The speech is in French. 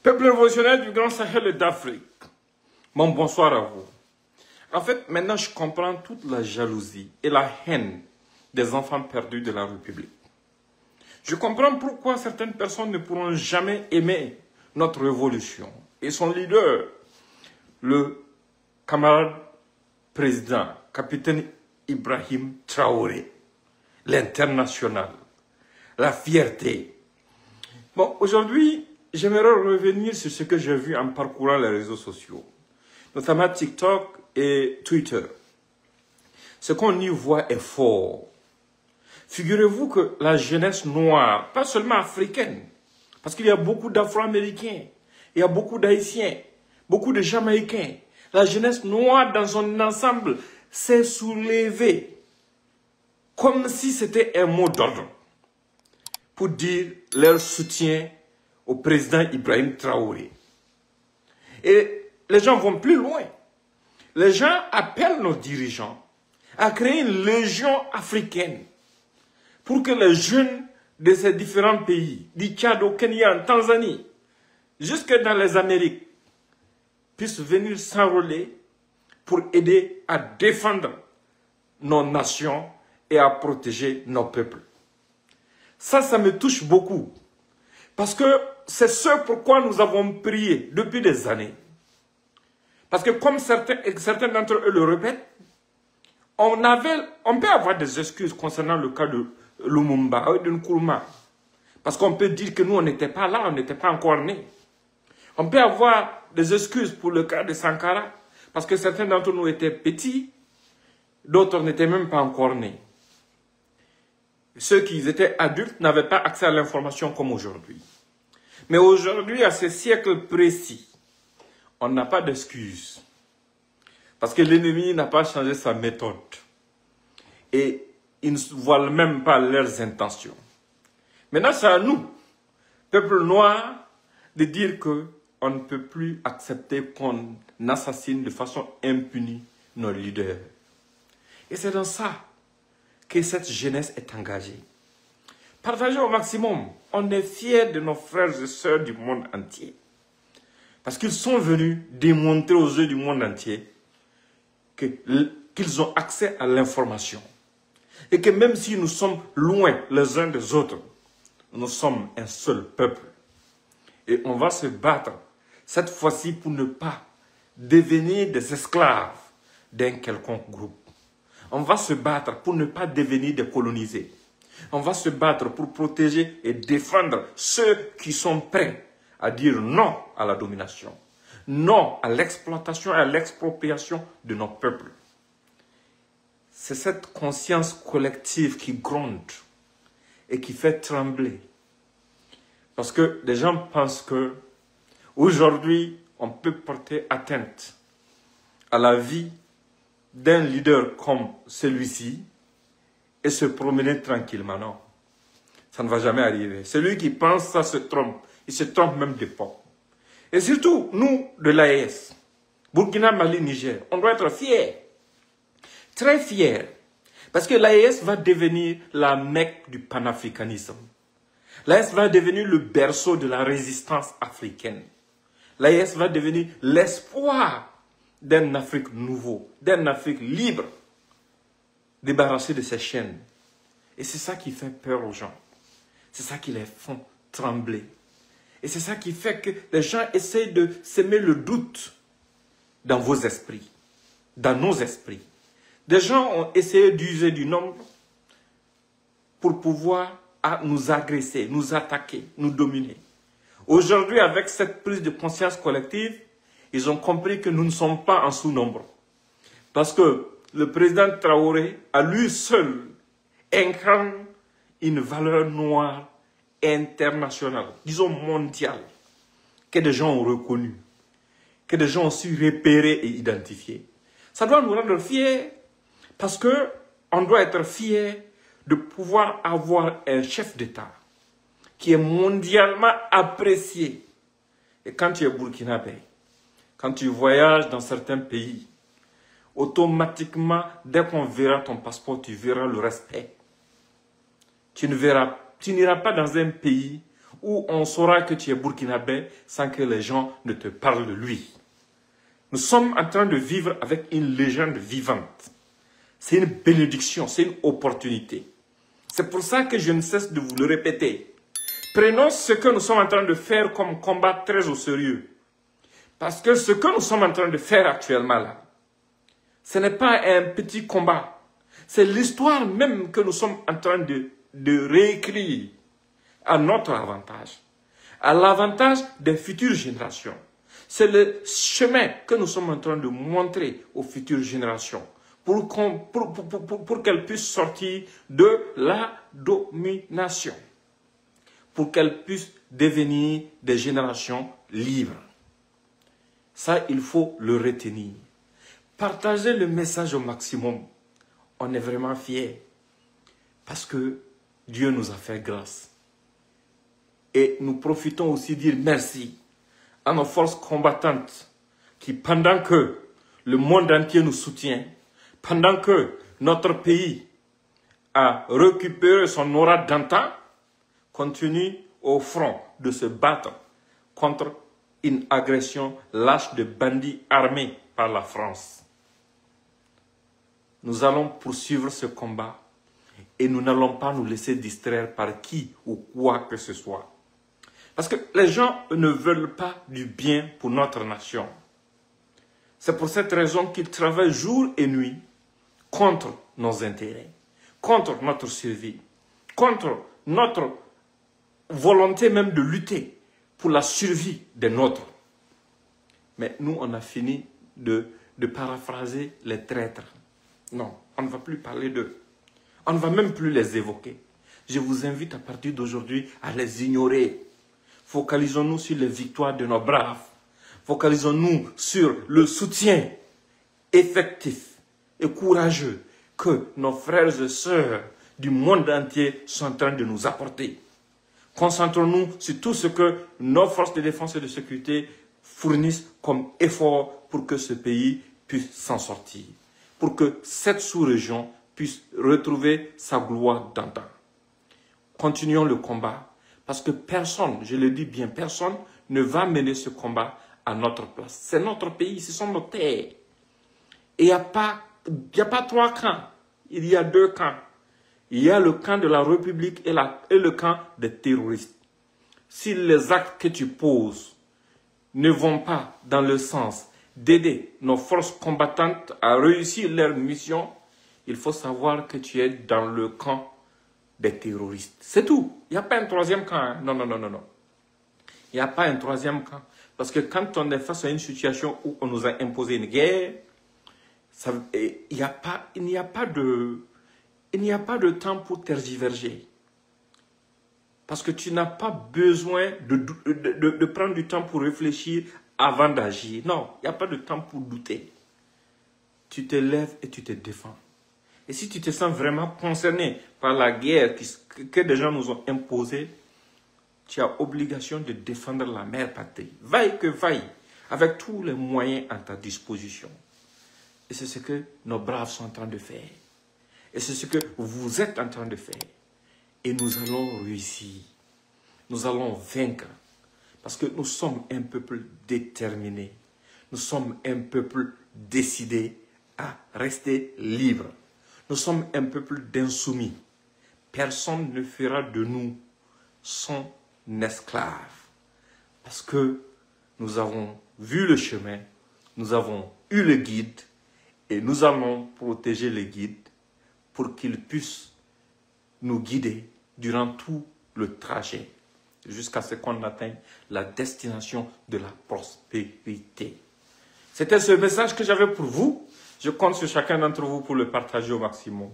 Peuple révolutionnaire du Grand Sahel et d'Afrique, mon bonsoir à vous. En fait, maintenant je comprends toute la jalousie et la haine des enfants perdus de la République. Je comprends pourquoi certaines personnes ne pourront jamais aimer notre révolution et son leader, le camarade président, capitaine Ibrahim Traoré, l'international, la fierté. Bon, aujourd'hui, j'aimerais revenir sur ce que j'ai vu en parcourant les réseaux sociaux, notamment TikTok et Twitter. Ce qu'on y voit est fort. Figurez-vous que la jeunesse noire, pas seulement africaine, parce qu'il y a beaucoup d'Afro-Américains, il y a beaucoup d'Haïtiens, beaucoup de Jamaïcains, la jeunesse noire dans son ensemble s'est soulevée comme si c'était un mot d'ordre pour dire leur soutien au président Ibrahim Traoré. Et les gens vont plus loin. Les gens appellent nos dirigeants à créer une légion africaine pour que les jeunes de ces différents pays, du Tchad au Kenya, en Tanzanie, jusque dans les Amériques, puissent venir s'enrôler pour aider à défendre nos nations et à protéger nos peuples. Ça me touche beaucoup. Parce que c'est ce pourquoi nous avons prié depuis des années. Parce que comme certains d'entre eux le répètent, on peut avoir des excuses concernant le cas de Lumumba et de Nkrumah. Parce qu'on peut dire que nous, on n'était pas là, on n'était pas encore nés. On peut avoir des excuses pour le cas de Sankara, parce que certains d'entre nous étaient petits, d'autres n'étaient même pas encore nés. Ceux qui étaient adultes n'avaient pas accès à l'information comme aujourd'hui. Mais aujourd'hui, à ce siècle précis, on n'a pas d'excuses. Parce que l'ennemi n'a pas changé sa méthode. Et ils ne voient même pas leurs intentions. Maintenant, c'est à nous, peuple noir, de dire qu'on ne peut plus accepter qu'on assassine de façon impunie nos leaders. Et c'est dans ça que cette jeunesse est engagée. Partagez au maximum. On est fiers de nos frères et sœurs du monde entier. Parce qu'ils sont venus démontrer aux yeux du monde entier qu'ils ont accès à l'information. Et que même si nous sommes loin les uns des autres, nous sommes un seul peuple. Et on va se battre cette fois-ci pour ne pas devenir des esclaves d'un quelconque groupe. On va se battre pour ne pas devenir des colonisés. On va se battre pour protéger et défendre ceux qui sont prêts à dire non à la domination, non à l'exploitation et à l'expropriation de nos peuples. C'est cette conscience collective qui gronde et qui fait trembler. Parce que les gens pensent que aujourd'hui, on peut porter atteinte à la vie d'un leader comme celui-ci et se promener tranquillement. Non, ça ne va jamais arriver. Celui qui pense ça se trompe. Il se trompe même d'époque. Et surtout, nous, de l'AES, Burkina, Mali, Niger, on doit être fiers. Très fiers. Parce que l'AES va devenir la Mecque du panafricanisme. L'AES va devenir le berceau de la résistance africaine. L'AES va devenir l'espoir d'un Afrique nouveau, d'un Afrique libre, débarrassé de ses chaînes. Et c'est ça qui fait peur aux gens. C'est ça qui les font trembler. Et c'est ça qui fait que les gens essayent de semer le doute dans vos esprits, dans nos esprits. Des gens ont essayé d'user du nombre pour pouvoir nous agresser, nous attaquer, nous dominer. Aujourd'hui, avec cette prise de conscience collective, ils ont compris que nous ne sommes pas en sous-nombre. Parce que le président Traoré, à lui seul, incarne une valeur noire internationale, disons mondiale, que des gens ont reconnue, que des gens ont su repérer et identifier. Ça doit nous rendre fiers, parce qu'on doit être fiers de pouvoir avoir un chef d'État qui est mondialement apprécié. Et quand tu es burkinabé, quand tu voyages dans certains pays, automatiquement, dès qu'on verra ton passeport, tu verras le respect. Tu n'iras pas dans un pays où on saura que tu es burkinabé sans que les gens ne te parlent de lui. Nous sommes en train de vivre avec une légende vivante. C'est une bénédiction, c'est une opportunité. C'est pour ça que je ne cesse de vous le répéter. Prenons ce que nous sommes en train de faire comme combat très au sérieux. Parce que ce que nous sommes en train de faire actuellement là, ce n'est pas un petit combat. C'est l'histoire même que nous sommes en train de réécrire à notre avantage, à l'avantage des futures générations. C'est le chemin que nous sommes en train de montrer aux futures générations pour qu'elles puissent sortir de la domination, pour qu'elles puissent devenir des générations libres. Ça, il faut le retenir. Partagez le message au maximum. On est vraiment fiers parce que Dieu nous a fait grâce. Et nous profitons aussi de dire merci à nos forces combattantes qui, pendant que le monde entier nous soutient, pendant que notre pays a récupéré son aura d'antan, continue au front de se battre contre une agression lâche de bandits armés par la France. Nous allons poursuivre ce combat et nous n'allons pas nous laisser distraire par qui ou quoi que ce soit. Parce que les gens ne veulent pas du bien pour notre nation. C'est pour cette raison qu'ils travaillent jour et nuit contre nos intérêts, contre notre survie, contre notre volonté même de lutter pour la survie des nôtres. Mais nous, on a fini de paraphraser les traîtres. Non, on ne va plus parler d'eux. On ne va même plus les évoquer. Je vous invite à partir d'aujourd'hui à les ignorer. Focalisons-nous sur les victoires de nos braves. Focalisons-nous sur le soutien effectif et courageux que nos frères et sœurs du monde entier sont en train de nous apporter. Concentrons-nous sur tout ce que nos forces de défense et de sécurité fournissent comme effort pour que ce pays puisse s'en sortir. Pour que cette sous-région puisse retrouver sa gloire d'antan. Continuons le combat, parce que personne, je le dis bien, personne ne va mener ce combat à notre place. C'est notre pays, ce sont nos terres. Et il n'y a pas 3 camps, il y a 2 camps. Il y a le camp de la République et le camp des terroristes. Si les actes que tu poses ne vont pas dans le sens d'aider nos forces combattantes à réussir leur mission, il faut savoir que tu es dans le camp des terroristes. C'est tout. Il n'y a pas un 3e camp. Hein? Non, non, non, non, non. Il n'y a pas un 3e camp. Parce que quand on est face à une situation où on nous a imposé une guerre, il n'y a pas de temps pour tergiverger. Parce que tu n'as pas besoin de prendre du temps pour réfléchir avant d'agir. Non, il n'y a pas de temps pour douter. Tu te lèves et tu te défends. Et si tu te sens vraiment concerné par la guerre que des gens nous ont imposée, tu as obligation de défendre la mère patrie. Vaille que vaille, avec tous les moyens à ta disposition. Et c'est ce que nos braves sont en train de faire. Et c'est ce que vous êtes en train de faire. Et nous allons réussir. Nous allons vaincre. Parce que nous sommes un peuple déterminé. Nous sommes un peuple décidé à rester libre. Nous sommes un peuple d'insoumis. Personne ne fera de nous son esclave. Parce que nous avons vu le chemin, nous avons eu le guide et nous allons protéger le guide pour qu'il puisse nous guider durant tout le trajet jusqu'à ce qu'on atteigne la destination de la prospérité. C'était ce message que j'avais pour vous. Je compte sur chacun d'entre vous pour le partager au maximum.